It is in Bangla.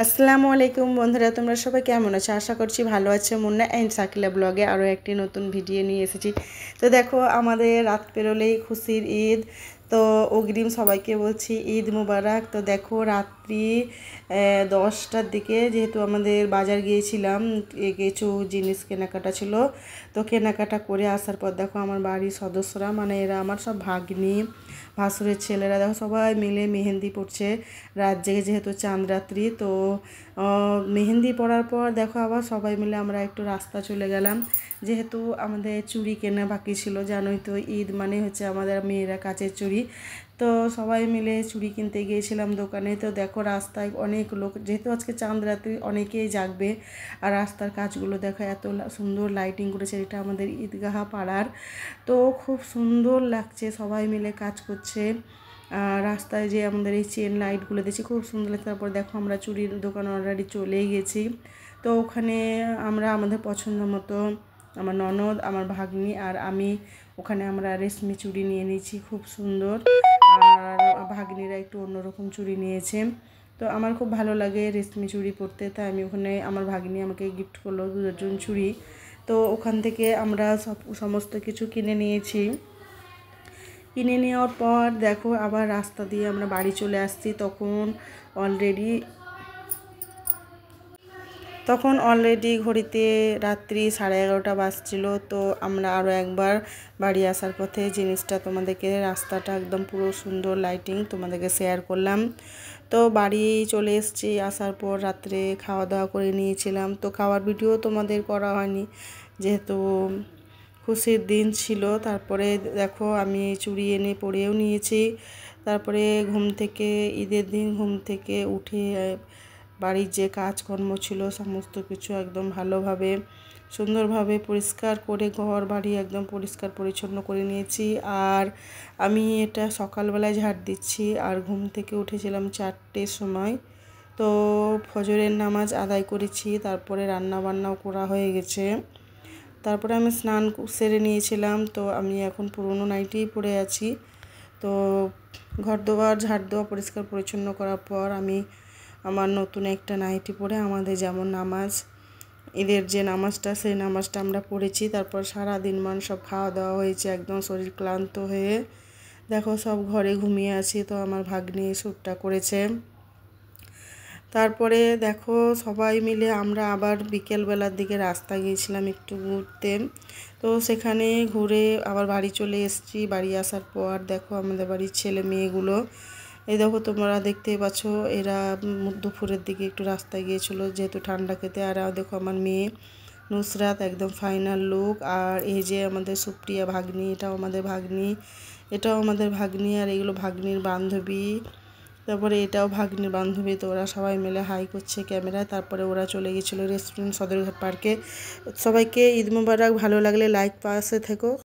আসসালামু আলাইকুম বন্ধুরা, তোমরা সবাই কেমন আছো? আশা করছি ভালো আছো। মুন্না অ্যান্ড সাকিলা ব্লগে আরও একটি নতুন ভিডিও নিয়ে এসেছি। তো দেখো, আমাদের রাত পেরোলেই খুশির ঈদ। তো অগ্রিম সবাইকে বলছি ঈদ মুবারক। তো দেখো, রাত্রি 10টার দিকে যেহেতু আমাদের বাজার গিয়েছিলাম, কিছু জিনিস কেনাকাটা ছিল। তো কেনাকাটা করে আসার পর দেখো, আমার বাড়ির সদস্যরা, মানে এরা আমার সব ভাগ্নি, ভাসুরের ছেলেরা, দেখো সবাই মিলে মেহেন্দি পড়ছে রাত জেগে, যেহেতু চাঁদ রাত্রি। তো মেহেন্দি পড়ার পর দেখো আবার সবাই মিলে আমরা একটু রাস্তা চলে গেলাম, যেহেতু আমাদের চুড়ি কেনা বাকি ছিল। জানোই তো, ঈদ মানে হচ্ছে আমাদের মেয়েরা কাচের চুড়ি। তো সবাই মিলে চুড়ি কিনতে গিয়েছিলাম দোকানে। তো দেখো, রাস্তায় অনেক লোক, যেহেতু আজকে চাঁদ রাত্রি অনেকেই জাগবে। আর রাস্তার কাজগুলো দেখো, এত সুন্দর লাইটিং করেছে। এটা আমাদের ঈদগাহ পাড়ার। তো খুব সুন্দর লাগছে, সবাই মিলে কাজ করছে। রাস্তায় যে আমাদের এই চেন লাইটগুলো দিয়েছি, খুব সুন্দর লাগছে। তারপর দেখো, আমরা চুড়ির দোকান অলরেডি চলেই গেছি। তো ওখানে আমরা আমাদের পছন্দ মতো, আমার ননদ, আমার ভাগ্নি আর আমি, ওখানে আমরা রেশমি চুড়ি নিয়ে নিয়েছি, খুব সুন্দর। আর ভাগ্নিরা একটু অন্যরকম চুড়ি নিয়েছে। তো আমার খুব ভালো লাগে রেশমি চুড়ি পরতে, তাই আমি ওখানে, আমার ভাগ্নি আমাকে গিফট করলো 2 চুড়ি। তো ওখান থেকে আমরা সমস্ত কিছু কিনে নিয়েছি। কিনে নেওয়ার পর দেখো, আবার রাস্তা দিয়ে আমরা বাড়ি চলে আসছি। তখন অলরেডি ঘড়িতে রাত্রি 11:30 বাজছিল। তো আমরা আরও একবার বাড়ি আসার পথে জিনিসটা তোমাদেরকে, রাস্তাটা একদম পুরো সুন্দর লাইটিং তোমাদেরকে শেয়ার করলাম। তো বাড়ি চলে এসেছি। আসার পর রাত্রে খাওয়া দাওয়া করে নিয়েছিলাম। তো খাওয়ার ভিডিও তোমাদের করা হয়নি, যেহেতু খুশির দিন ছিল। তারপরে দেখো, আমি চুড়ি এনে পরেও নিয়েছি। তারপরে ঈদের দিন ঘুম থেকে উঠে বাড়ির যে কাজকর্ম ছিল সমস্ত কিছু একদম ভালোভাবে, সুন্দরভাবে পরিষ্কার করে ঘর বাড়ি একদম পরিষ্কার পরিচ্ছন্ন করে নিয়েছি। আর আমি এটা সকালবেলায় ঝাড় দিচ্ছি। আর ঘুম থেকে উঠেছিলাম 4টের সময়। তো ফজরের নামাজ আদায় করেছি, তারপরে রান্না বান্নাও করা হয়ে গেছে। তারপরে আমি স্নান সেরে নিয়েছিলাম। তো আমি এখন পুরনো নাইটিই পরে আছি। তো ঘর দোয়ার ঝাড় দেওয়া, পরিষ্কার পরিচ্ছন্ন করার পর আমি আমার নতুন একটা নাইটি পরে, আমাদের যেমন নামাজ, ঈদের যে নামাজটা, সেই নামাজটা আমরা পড়েছি। তারপর সারাদিন সব খাওয়া দাওয়া হয়েছে, একদম শরীর ক্লান্ত হয়ে দেখো সব ঘরে ঘুমিয়ে আছি। তো আমার ভাগ্নি শ্যুটটা করেছে। তারপরে দেখো, সবাই মিলে আমরা আবার বিকেলবেলার দিকে রাস্তা গিয়েছিলাম একটু ঘুরতে। তো সেখানে ঘুরে আবার বাড়ি চলে এসেছি। বাড়ি আসার পর দেখো, আমাদের বাড়ির ছেলে মেয়েগুলো, এই দেখো তোমরা দেখতেই পাচ্ছ, এরা দুপুরের দিকে একটু রাস্তায় গিয়েছিল যেহেতু ঠান্ডা খেতে। আর দেখো, আমার মেয়ে নুসরাত একদম ফাইনাল লুক। আর এই যে আমাদের সুপ্রিয়া ভাগ্নি, এটাও আমাদের ভাগ্নি। আর এগুলো ভাগ্নির বান্ধবী। তারপরে এটাও ভাগ্নির বান্ধবী। তো ওরা সবাই মিলে হাই করছে ক্যামেরায়। তারপরে ওরা চলে গেছিলো রেস্টুরেন্ট সদরঘাট পার্কে। সবাইকে ঈদ মুবারক। ভালো লাগলে লাইক, পাশে থেকো।